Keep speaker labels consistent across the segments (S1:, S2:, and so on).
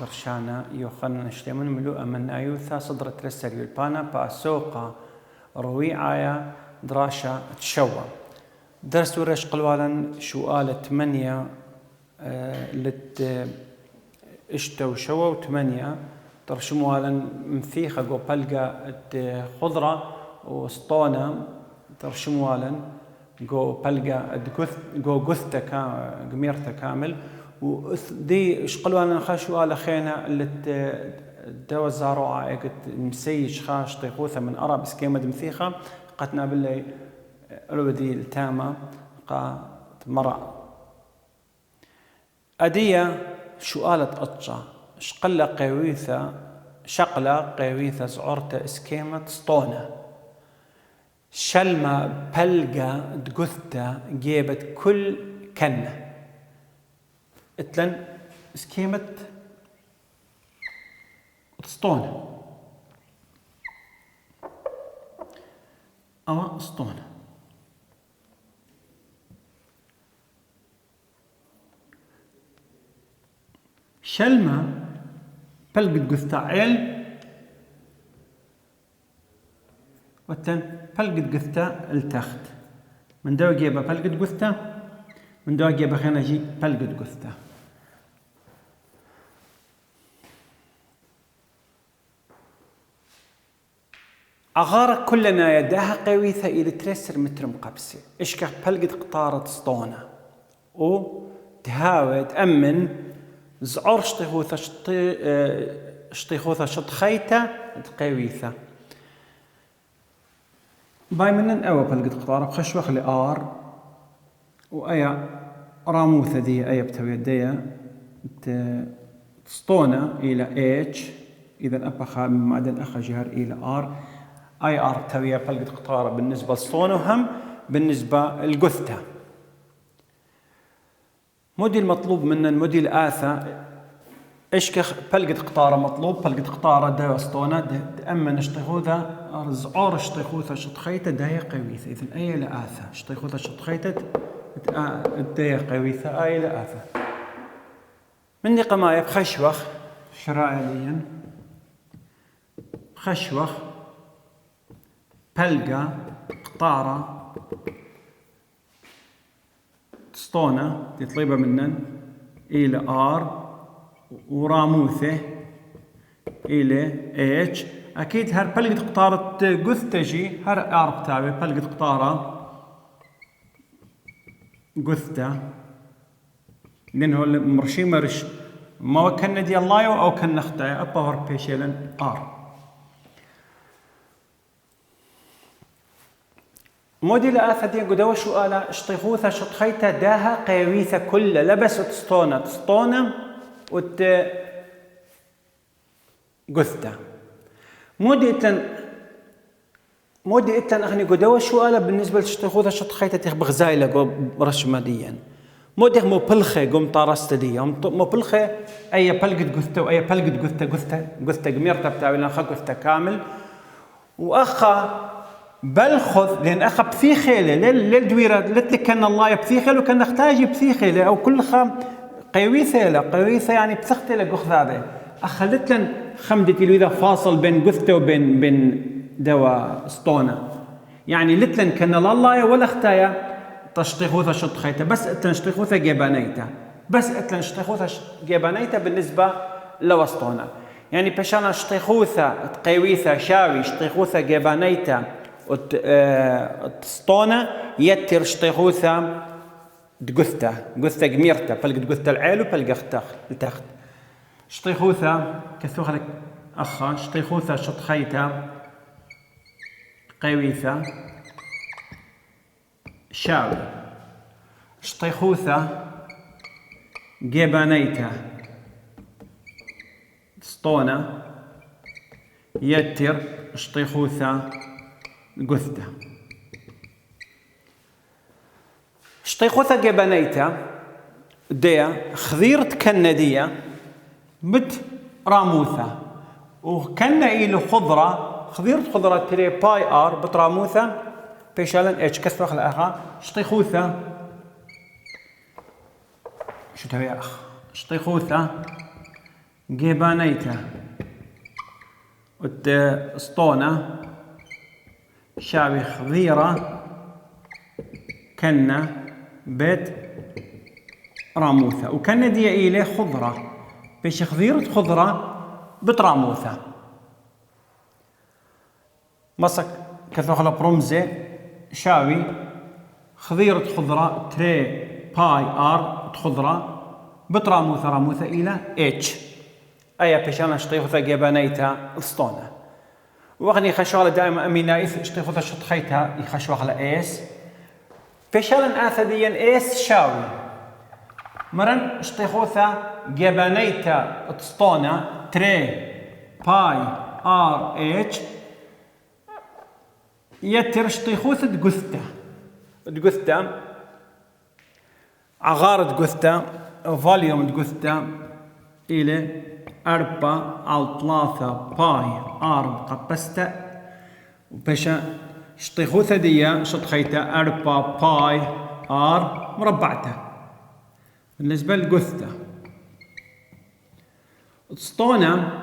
S1: قرشانا يوخن نشتمن ملوء من أيوثا صدر ترسل البانا باسوقا رويعايا دراشا تشوى درس ورش قلوالا سؤال 8 لت اشتو شوى و8 ترشموالا مثيخة جو بلقى خضرة وسطونة ترشموالا جو بلقى جو قثة قميرته كامل ودي شقلوالا نخاشوا على خينا اللي دوا الزاروعة قد مسيج خاش طيقوثة من أرى بسكيمة مثيخة قتنا باللي الودي التامة قا مرأ أدية شؤالة أطشا شقلة قويثة زعورة اسكيمة سطونة شلمة بلقى دقثة جيبت كل كنة اتلن اسكيمة سطونة أو سطونة شلمة بلقت قثة عيل وتن بلقت قثة التخت من دو جيبه بلقت قثة من دو جيبه خينا جي بلقت قثة أغارك كلنا يداها قويثة إلى ترسر متر مقبسة إشكا بلقت قطارة سطونة و تهاوي تأمن زعور شطيخوثة شطخيتة قويثة باي منن أوى بلقت قطارة بخش وخلي آر وأيا راموثة دي أيا بتوي ديا سطونة إلى اتش إذا أبخا من معدن أخا جهر إلى آر اي ار تويا بلقت قطاره بالنسبه للصونه وهم بالنسبه للجثه. موديل مطلوب منا الموديل اثا اشكخ بلقت قطاره مطلوب بلقت قطاره دا اسطونه تامن اشطيخوذا زعور اشطيخوذا شطخيته دايا قويثه اذا اي لاثا اشطيخوذا شطخيته دايا قويثه اي لاثا مني قمايه بخشوخ شرائعيا خشوخ بلقى قطارة سطونة تطلبها منن إلى آر وراموثة إلى إتش أكيد هر بلقت قطارة قثتجي هر آر بتاعي بلقت قطارة قثة لأنه مرشي مرش ما كنا دي الله أو كنا خطأ أبهر بيشيلن آر موديل آثدي قدوة شؤالة اشطيخوثة شطخيتة داها قيويثة كلها لبست سطونة قثة مودي إتلن أغني قدوة شؤالة بالنسبة لاشطيخوثة شطخيتة تخبغ زايلة رشمديا مودي مو بلخة قم طارستدية مو بلخة أي بلقت قثة وأي بلقت قثة قميرتها بتاعي لأنها قثة كامل وأخا بلخذ لأن أخا بثيخيلة للدويرة لتلك كان الله يبثيخيلة وكان نحتاج بثيخيلة أو كل خام قويثة يعني بثختلة قخ هذا أخلت لن خمدتي له إذا فاصل بين قثة وبين دواء سطونة يعني لتلن كان الله ولا اختايا تشطيخوثة شطخيته بس اتلن جيبانيته بالنسبة لوسطونة يعني بشانا شطيخوثة قويثة شاوي شطيخوثة جيبانيته سطونة يتر شطيخوثة قثة قميرته بلقت قثة العيل وبلقى التخت شطيخوثة كثوخة أخا شطيخوثة شطخيته قويثة شاوي شطيخوثة جيبانيته سطونة يتر شطيخوثة قثة شطيخوثة جبنيتا ديا خذيرت كندية بت راموثة وكنا إلى خضرة خذيرت خضرة تري باي آر بت راموثة بيشالن اتش كسر خل أخا شطيخوثة شو تبي أخ شطيخوثة جيبانيتا سطونة شاوي خضيرة كنا بيت راموثة وكنا دي إليه خضرة بيش خضيرة خضرة بتراموثة مسك كثوخلا برمزة شاوي خضيرة خضرة تري باي ار خضرة بتراموثة راموثة إلى اتش أيا بيشانا شطيخوثة جيبانيتا سطونة وغني خشوغلا دائما أمينا إذ شطيخوثة شطخيتا يخشوغلا إيس بيشالا آثديا إيس شاوي مرن شطيخوثة جيبانيتا سطونة تري باي ار اتش يتر شطيخوثة جثة جثة عغارة جثة فوليوم جثة إلى 4 أو 3 باي ار مقبستة وباشا شطيخوثة دي شطخيتا 4 باي ار مربعته بالنسبة للجثة سطونة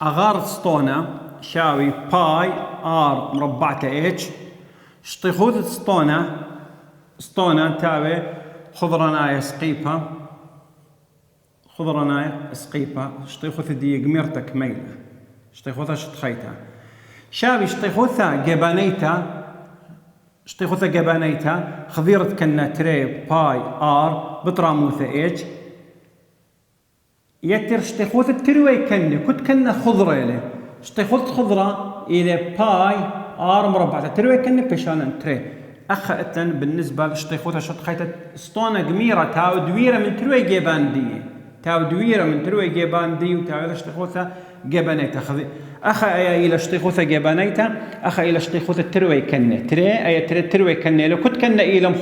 S1: أغارة سطونة شاوي باي ار مربعته اتش شطيخوثة سطونة تاوي خضرنايا سقيبة شطيخوثة دي قميرتك ميلة شطيخوثة شطخيتا شاوي شطيخوثة جبانيتا خضيرة كنا تري باي ار بتراموثة اتش يتر شطيخوثة تروي كنا خضرة إلي شطيخوثة خضرة إلى باي ار مربعة تروي كنا بيشانا تري أخا إتن بالنسبة لشطيخوثة شطخيتا سطونة قميرة تاو دويرة من تروي جيبان دي وتاو شطيخوثة جيبانيتا أخا أيا إلى شطيخوثة جيبانيتا أخا إلى شطيخوثة تروي كنا تروي كنا لو كنت كنا إلى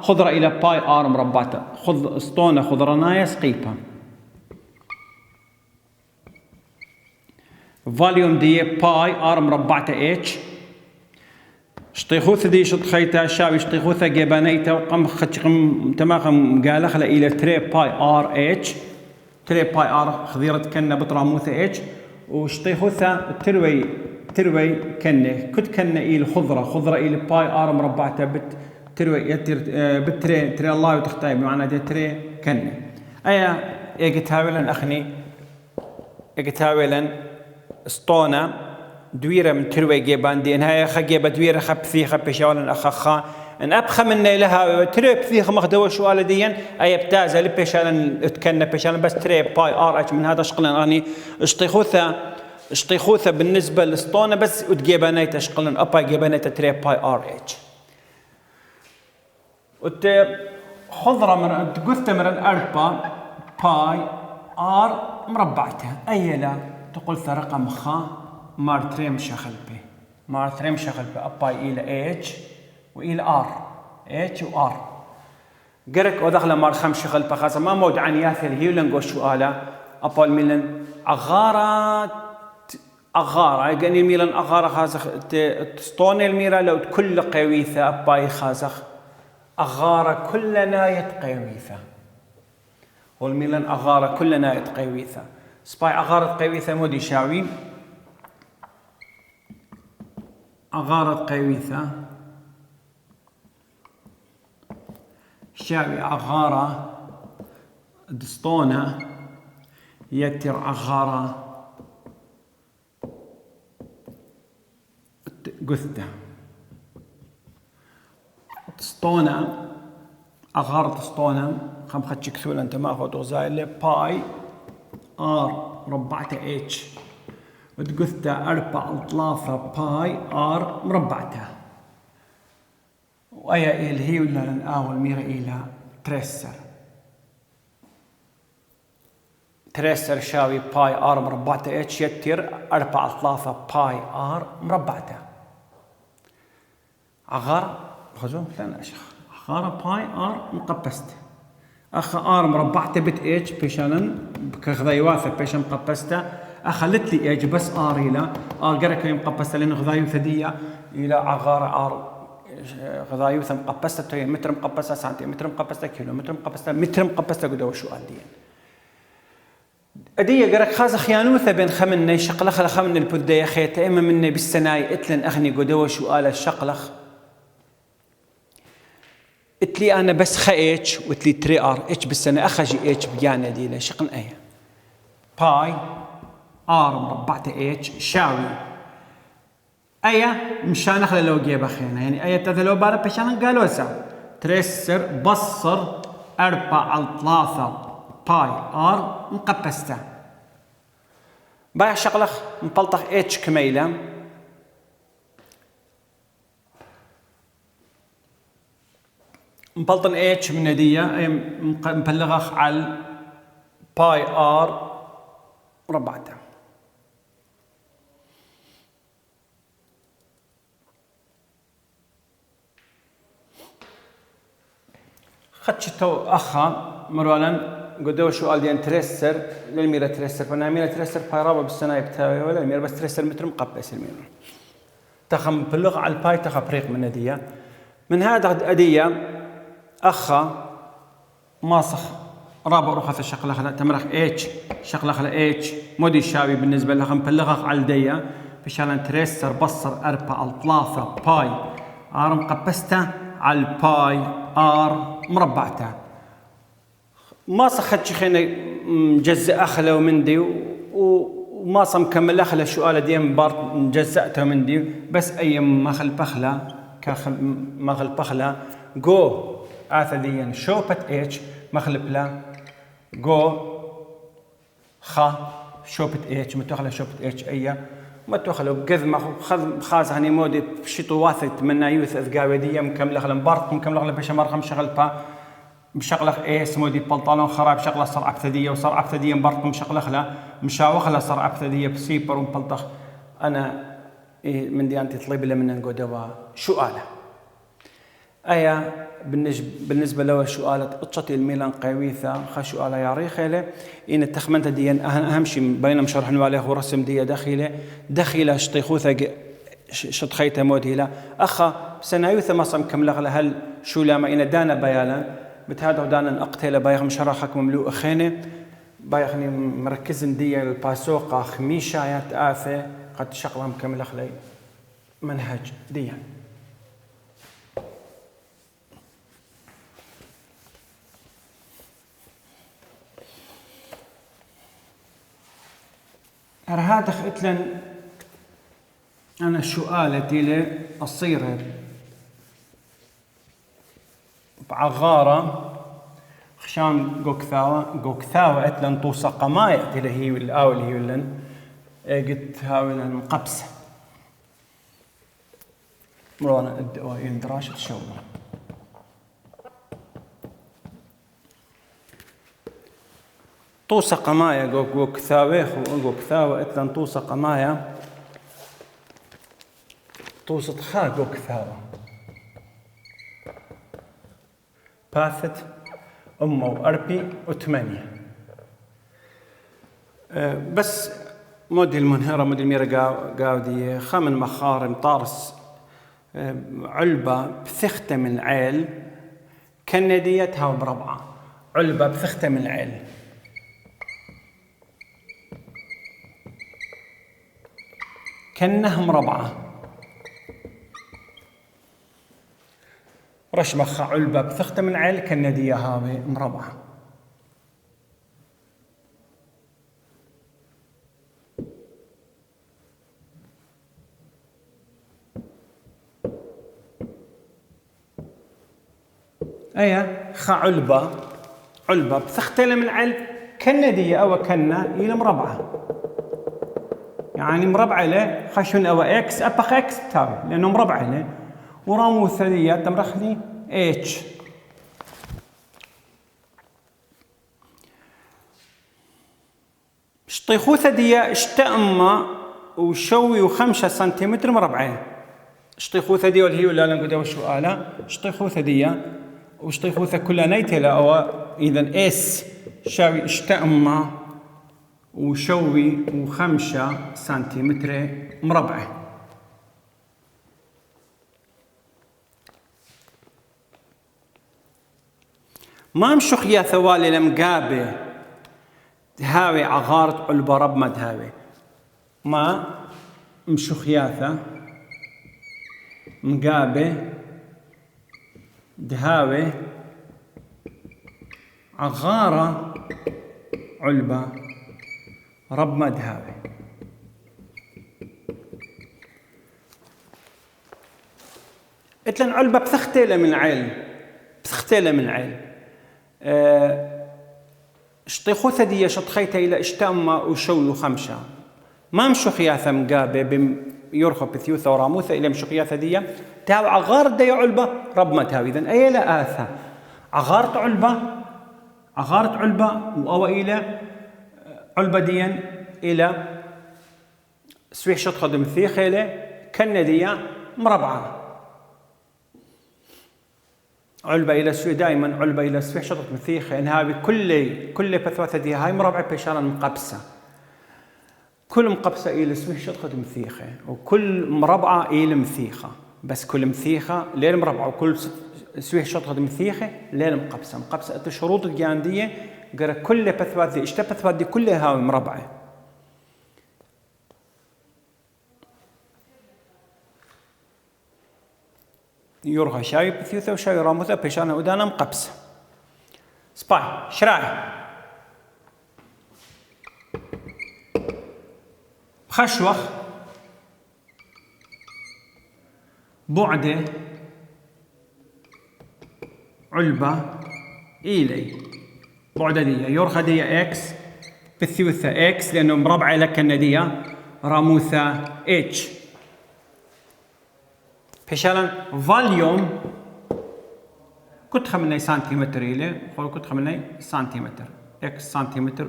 S1: خضرة إلى باي ار مربعة سطونة خضرنايا سقيبة فوليوم دي باي ار مربعة اتش شطيخوثة دي شطخيتا شاوي شطيخوثة جيبانيتا وقم خشقم تماخم قالخلا إلى تري باي ار اتش تري باي ار خضيرة كنا بتراموثة اتش وشطيخوثة تروي كنا كنت كنا إلى خضرة إلى باي ار مربعة تروي يتر تري الله وتختاي بمعنى دي تري كنا أيا يقتاولا أخني سطونة دويرة من تروي جيبان دي انها خا جيبة دويرة خا بثيخة بيشاولا أخخا ان أبخى من لها تري بثيخة مخدوة شوالة ديا أي بتازة لبيشالا تكنا بيشالا بس تري باي ار اتش من هذا شقلا اني شطيخوثة بالنسبة لسطونة بس وتجيبانيتا شقلا أبا جيبانيتا تري باي ار اتش خضرة من تقثة من 4 باي ار مربعتها أي لا تقول رقم خا مارتريم شغل به أباي إلى اتش وإلى ار اتش وار قرك ودخل مار خم شغل بخاصة ما مود عن ياثر هيولنغو شوالا أبال ميلان أغارة يعني ميلان أغارة خازخ تستوني الميرا لو كل قويثة أباي خازخ أغارة كل ناية قويثة والميلان أغارة كل ناية قويثة سباي أغارة قويثة مودي شاوي أغارة قويثة شاوي أغارة دستونة يتر أغارة قثة دستونة أغارة دستونة خم خدش كثول أنت ما أخذ غزايل باي ار مربعته اتش وتقثته 4 3 باي ار مربعته وأيا إل هي ولا نآول ميرا إلى تريسر شاوي باي ار مربعته اتش يتر 4 3 باي ار مربعته عغار خذوه لا أشخ عغارة باي ار مقبسته أخ ار مربعته بت اتش بيشانن كغذايواثة بيشان مقبسته أخلت لي اتش بس ار إلى قرك مقبسته لأنه غذايو ثدية إلى عغارة ار غضايوثة مقبسة توي متر مقبسة سنتيمتر مقبسة كيلومتر مقبسة متر مقبسة قدوة شو أديان أدية قرق خاز خيانوثة بين خمني شقلخ لخمن البدية خيتة إما مني بالسناي إتلن أغني قدوة شو آل الشقلخ إتلي أنا بس خا إتش وإتلي تري آر إتش بالسنة أخجي إتش بيانا دي لا شقن أيه باي آر مربعة إتش شاوي أيه مشان أخلي لو جيب أخينا يعني أيه تذلو بارا بشان قالوا سا ترسر بصر 4 باي آر مقبسته بايع شقلخ مبلطخ إتش كميلة مبلطن إتش من ندية مبلغخ على باي آر مربعته خدشتو أخا مرولا قدوا شو قال ديان تريسر للميرا تريسر فانا ميرا تريسر بايرابا بالسنة بتاعي ولا الميرا بس تريسر متر مقبس الميرا تخم بلغ على الباي تخبريق من ندية من هذا أدية أخا ماسخ رابع رخص الشقلة خلا تمرخ إتش شقلة خلا إتش مودي شاوي بالنسبة لهم بلغخ على الدية بشان تريسر بصر 4 باي آر مقبسته على الباي آر مربعته ما صخت شخينا مجزأ أخله من دي وما صم كمل أخله شو قال ديم بارت مجزأته من دي بس أي مخل بخله مخل بخله جو آثليا شوبت إتش مخل بلا جو خا شوبت إتش متوخله شوبت إتش أيه متوخله بجذ خذ خاز هني مودي بشيطو واثت من يوث أذقاوي دي مكمل أخله بارت مكمل أخله بشمار خم شغل با بشغله إيه سمودي بنطلون خراب شغله صرعة ابتدية وصرعة ابتدية مبرط مشغله له مشاوخله صرعة ابتدية بسيبر ومبلطخ أنا إيه من ديانتي طلب له من نقودوا شو قاله أيا بالنسبة له شو قالت قطشتي الميلان قويثة خشو قاله يا ريخله إن التخمنت ديان أهم شيء بينما شرحنا عليه ورسم دي داخله شطيخوثة شطخيته موديلا أخا سنايوثة ما صم كم لغله هل شو لما إن دانا بيالا بتهادوا دانا أقتله بايخ مشرحك مملوء خينه بايخني مركزن دي الباسوقة خميشايات آفة قد شغلهم كم لغلي منهج دي هذا اتلن أنا سؤالتي لي الصيرة بعغارة خشام جوكثاوة اتلن توصى قماية اللي هي الأول هي ولن قلت هاولن مقبسة مرونا الدواء دراشة شو توصى قماية جوكثاوة اتلن توصى قماية توصى خا جوكثاوة باثت أمه وأربي وثمانية بس مودي المنهرة مودي الميرة قاودية خامن مخارم طارس علبة بثختة من عيل كنديتها بربعة علبة بثختة من عيل كنه مربعة رش مخا علبة بثختة من عيل كندية هاوي مربعة أيه خا علبة بثختة من عيل كندية أو كنا إلى مربعة يعني مربعة له خشون أو إكس أبخ إكس تاوي لأنه مربعة له ورامو الثدية تمرخني إتش شطيخو ثدية اشتأم وشوي 5 سنتيمتر مربعين شطيخو ثدية والهي ولا نقول وشو آله شطيخو ثدية وشطيخو ثا كلها نيتلا أو إذا إس شاوي اشتأم وشوي 5 سنتيمتر مربع ما مشخ يا ثوالي لمقابة هاوي عغارة علبة رب ما دهاوي ما مشخ ياثة مقابة دهاوي عغارة علبة رب ما دهاوي. اتلن علبة بثختيلة من عيل بثختيلة من عيل شطيخوثة دي شطخيتها إلى اشتامة وشوي خمشة ما مشو خياثة مقابة يرخب بثيوثة وراموثة إلى مشو خياثة دي تهاوي عغارة دي علبة رب ما تهاوي إذن أي لا آثة عغارة علبة وأو إلى علبة ديا إلى سويح شطخة دمثيخة إلى كندية مربعة علبة إلى سوي دائما علبة إلى سويح شطخة مثيخة إن هاوي كل بثوثة دي هاي مربعة بيشانا مقبسة كل مقبسة إلى سويح شطخة مثيخة وكل مربعة إلى مثيخة بس كل مثيخة لين مربعة وكل سويح شطخة مثيخة لين مقبسة الشروط الجاندية قرأ كل بثوث دي بثوث دي كلها هاوي مربعة يورغا شاي بثيوثة وشاي راموثة بيشانا ودانا مقبسة سباي شراعي خشوخ بعدة علبة إيلي بعدة دي يورغا دي إكس بثيوثة إكس لأنه مربعة لك الندية راموثة إتش بيشالا فاليوم كنت خمني سنتيمتر إلي كنت خمني سنتيمتر إكس سنتيمتر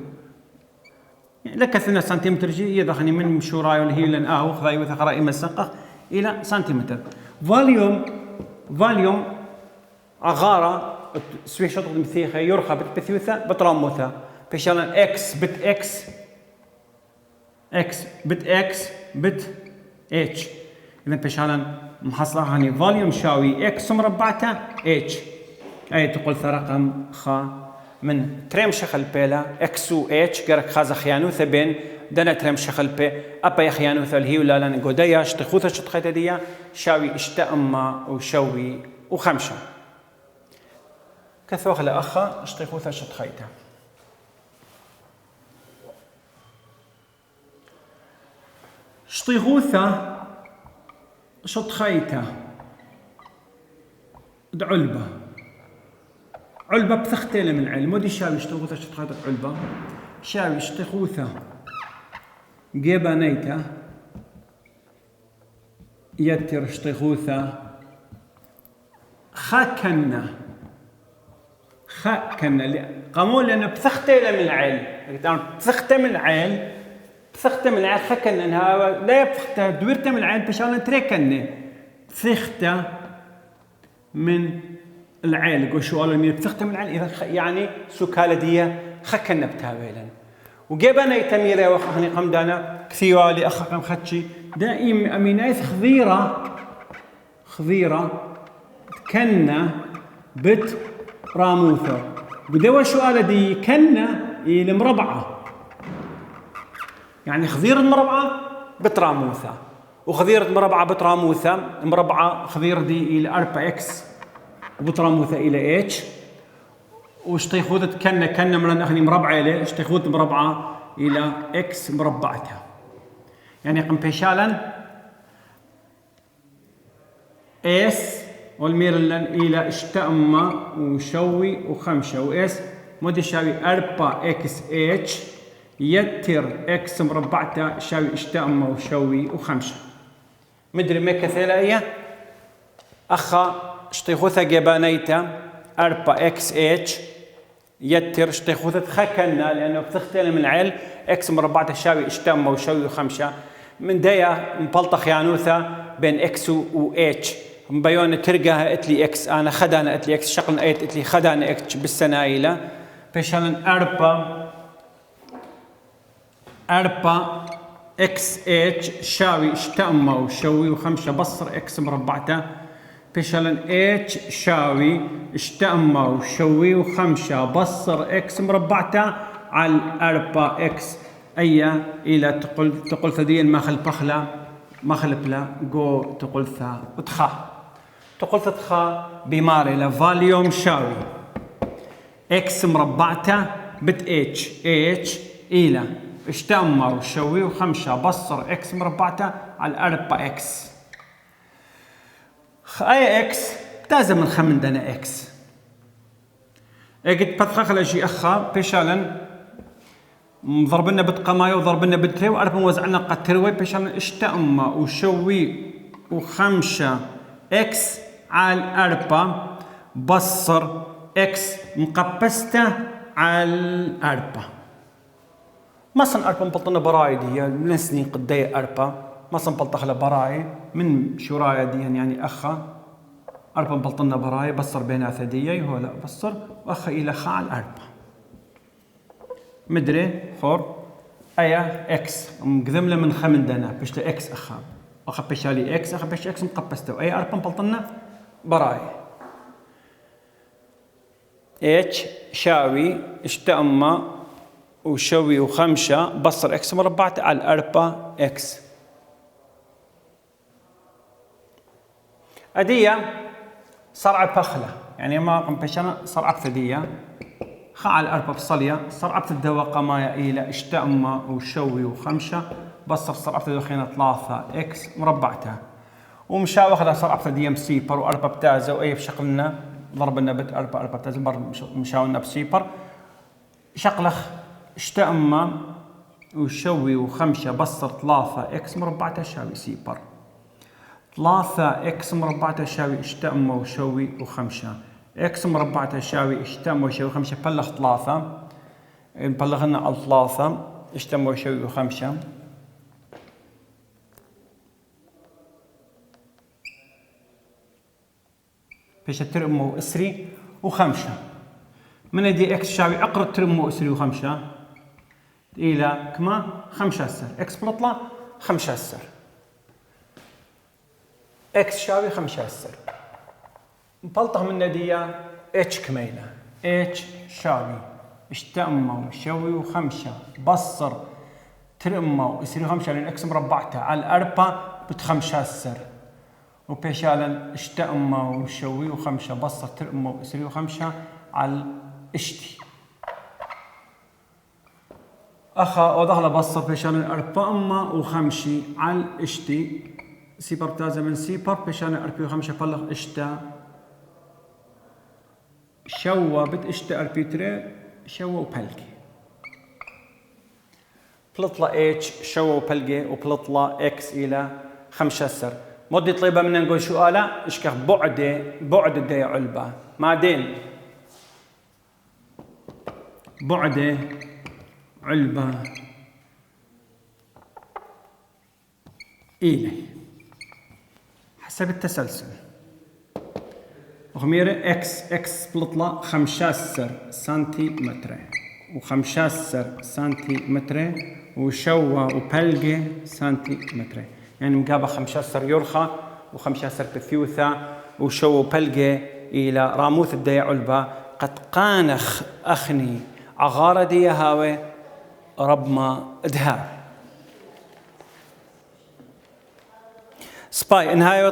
S1: لك 2 سنتيمتر جي يدخني من مشوراي واللي هي لن خذاي وثقراء مسقق إلى سنتيمتر فاليوم عغارة سوي شطط مثيخة يرخى بثيوثة بتراموثة بيشالا إكس بت إكس بت إتش إذا بيشالا محصلة هني فوليوم شاوي إكس مربعته إتش أي تقول رقم خا من تريم شخل بيلا إكس و إتش قرك خازا خيانوثة بين دنا تريم شخل بي أبا يخيانوثة الهي ولا لان قوديا شتخوثة شتخيتة دي شاوي اشتأما وشوي وخمشة كثوخ لأخا اشتخوثة شتخيتة شتخوثة شطخيته علبة بثختيلة من علم مودي شاوي شتخوثة شطخيتة علبة شاوي شتخوثة جيبانيته يتر شتخوثة خاكنا قاموا لأنه بثختيلة من العيل بثختة من العيل خكنا انها لا يبثخته دويرته من العين بشان تريكني بثخته من العين قو شو قالوا بثخته من العين اذا يعني سكاله دي خكنا بتاويلا وجيبنا يتميره وخني قمدانا كثيوالي اخكم خدشي دائم امينايث خضيره كنا بت راموثه بدوا شو قال دي كنا المربعه يعني خضيرة مربعة بتراموثة وخضيرة مربعة بتراموثة مربعة خضيرة دي إلى 4 إكس وبتراموثة إلى إتش وشتيخوذة كنا من أخني مربعة إلى اشتيخوذة مربعة إلى إكس مربعتها يعني قم بيشالا إس والميرلن إلى اشتأمة وشوي وخمشة وإس مودي شاوي 4 إكس إتش يتر إكس مربعته شاوي اشتأمة وشوي وخمسة مدري ما كثيرة إيه أخا اشتيخوثة جبانيته 4 إكس إتش يتر اشتيخوثة خكنا لأنه بتختلف من العيل إكس مربعته شاوي اشتأمة وشوي وخمسة من دايا مبلطة خيانوثة بين إكس و إتش مبيون ترقاها قتلي إكس أنا خدانا قتلي إكس شقن أيت قتلي خدانا إكس بالسنايلة بيشالن 4 إكس إتش شاوي اشتأمة وشوي وخمسة بصر إكس مربعته بيشالن اتش شاوي اشتأمة وشوي وخمسة بصر اكس مربعته على 4 اكس اي الى تقول ثديا ما خل بخلة ما خل بلا جو تقول ثا وتخا تقول تخا بماري لفاليوم شاوي اكس مربعته بت اتش الى اشتأمة وشوي وخمسة بصر اكس مربعته على 4 اكس اي اكس تازم من خمن دنا اكس اجد بثخ خلا شي اخا بيشالن ضربنا بتقمايو وضربنا بتري وعرف وزعنا قتروي بيشالن اشتأمة وشوي وخمسة اكس على 4 بصر اكس مقبسته على 4 مثلا 4 مبطنة براي دي من سنين قدي 4 مثلا بلطخ براي من شرايا دي يعني اخا 4 بلطنا براي بصر بينها ثديي هو لا بصر واخا الى خا على 4 مدري فور ايا اكس مقدم له من خمن دنا باش اكس اخا بيشالي اكس اخا باش اكس مقبسته اي 4 بلطنا براي اتش شاوي اشتأمة وشوي وخمسة بصر اكس مربعة على 4 اكس أدية صرعة بخلة يعني ما قم بشنا صرعة ثدية خا على 4 بصلية صرعة الدواء قمايا إلى اشتأمة وشوي وخمسة بصر صرعة الدخينة 3 اكس مربعتها ومشا واخذها صرعة ثدية مسيبر و4 بتازة وأي بشقلنا ضربنا بت 4 بتازة مشاولنا بسيبر شقلخ اشتأمة وشوي وخمسة بصر 3 اكس مربعتها شاوي سيبر 3 اكس مربعة تساوي اشتأمة وشوي وخمسة اكس مربعة تساوي اشتأمة وشوي وخمسة بلغ 3 بلغنا على 3 اشتأمة وشوي وخمسة بيش ترمو اسري وخمسة من دي اكس شاوي اقرب ترمو اسري وخمسة الى كما 5 سر اكس بلطلة 5 سر اكس شاوي 5 سر مبلطه من ندية اتش كميلة اتش شاوي اشتأمة وشوي وخمسة بصر ترمة ويصير 5 لان اكس مربعتها على 4 بت5 سر وبيشالن اشتأمة وشوي وخمسة بصر ترمة ويصير 5 على اشتي اخا وظهر بصر بيشالن 4 وخمسة على اشتي سيبر تازة من سيبر بيشان 4 و5 بلغ اشتا شوا بت اشتا اربيتري شوا وبلقي بلطلة اتش شوا وبلقي وبلطلة اكس الى 5 سر مدي طيبة منا نقول شو آلا اشكخ بعد الدي علبة معدين بعد علبة إلي حسب التسلسل وخميرة اكس بلطلة 15 سنتيمتر و15 سنتيمتر وشوا وبلقي سنتيمتر يعني مقابة 15 يرخى و15 بثيوثة وشوا وبلقي إلى راموث الدي علبة قد قانخ أخني عغارة دي هاوي رب ما ادهار سباي نهاية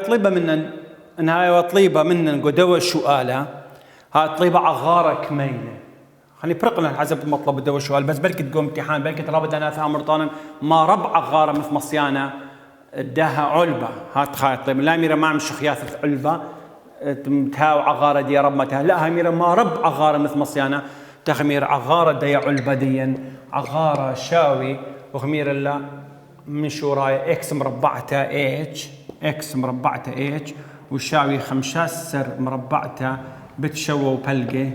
S1: وطليبة منا قدوة شؤالة ها طليبة عغارة كميلة خلي برقنا حسب مطلب الدواء الشؤال بس بلكي تقوم امتحان بلكي ترابط انا ثامر طانا ما ربع عغارة مثل مصيانة داها علبة هات خايط طيب لا ميرا ما عم شخياثة علبة تهاو عغارة دي رب ما تها لا ميرا ما رب عغارة مثل مصيانة تخمير عغارة دي علبة ديا عغارة شاوي وخمير لا من شوراي اكس مربعتها اتش اكس مربعتها اتش وشاوي 15 مربعتها بتشوى وبلقي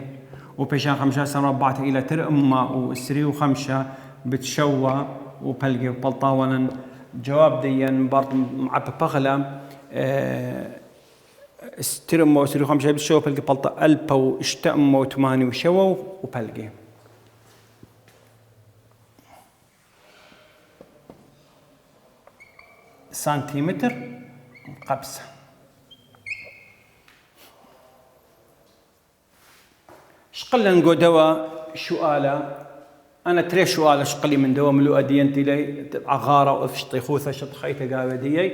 S1: وبيشان 15 مربعتها الى ترمى وسري وخمسة بتشوى وبلقي وبلطاونا جواب ديا برضه معب بغلة ترمى وسري وخمسة بتشوى وبلقي بلطا ألبا واشتأمى وثماني وشوى وبلقي سنتيمتر قبسة شقلنا نقو دواء شؤالة أنا تري شؤالة شقلي من دواء ملو أدينتي لي عغارة وأفشطي خوثة شط خيطة قاوة ديي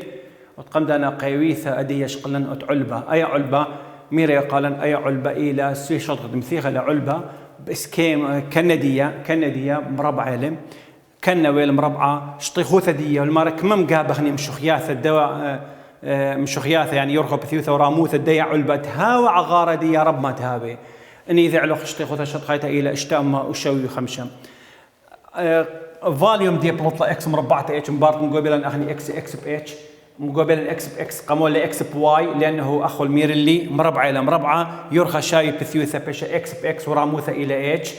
S1: وتقمد أنا قيويثة أدية شقلنا علبة أي علبة ميري قالن أي علبة إلى سي شطغ دمثيخة لعلبة بإسكيم كندية مربع علم كنا ويل مربعة شطي خوثة دية والمارك مم قابخني مشخياثة الدواء مشخياثة يعني يرخب بثيوثة وراموثة دية علبة تهاوى عغارة دية رب ما تهاوي اني اذا على شطي خوثة شط خيطة الى اشتام وشوي خمشة فاليوم دي بلطلة اكس مربعة اتش مبارك مقابلا اخني اكس باتش مقابلا اكس باكس قامول لاكس بواي لانه اخو الميرلي مربعة الى مربعة يرخى شاي بثيوثة بيشا اكس باكس وراموثة الى اتش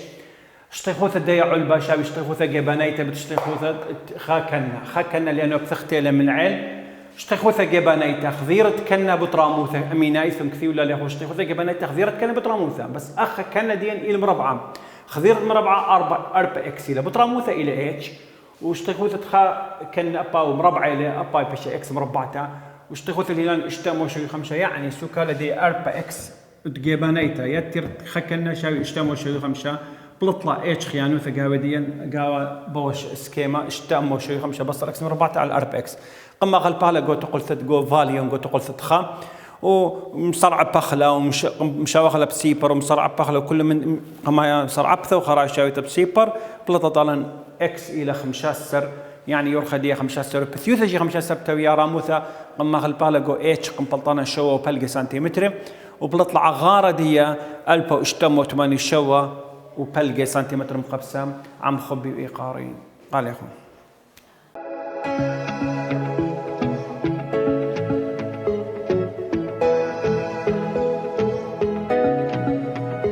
S1: شطي خوثة دية علبة شاوي شطي خوثة جبانيته بتشطي خوثة خاكنا لانه بثختيله من عيل شطي خوثة جبانيته خذيرة كنا بطراموثة اميناي ثم كثير ولا له شطي خوثة جبانيته خذيرة كنا بطراموثة بس اخ كنا دين الى مربعة خذيرة مربعة 4 اكس الى بطراموثة الى اتش وشطي خوثة خا كنا ابا ومربعة الى ابا بيش اكس مربعته وشطي خوثة الهلال اشتامو شوي خمسة يعني سوكالة دي 4 اكس جبانيته يتر خكنا شوي اشتامو شوي خمسة بلطلع اتش خيانوثة قاوديا قاوة بوش سكيما اشتامو شوي خمسة بصر اكس مربعته على 4 اكس قما غلبها قلت قلت جو فاليوم قلت قلت خا ومصرع بخله ومشاوخله بسيبر ومصرع بخله وكل من قما صرع بثو خراشاويته بسيبر بلطة طالن اكس الى 15 يعني يرخى دي 15 بثيوثة جي 15 تويا راموثة قما غلبها جو اتش قم بلطانا شوا وبلقى سنتيمتر وبلطلع غارة دي البا اشتمو 8 شوا وبلقى سنتيمتر مقبسة عم خبي وإيقاري قال يا أخو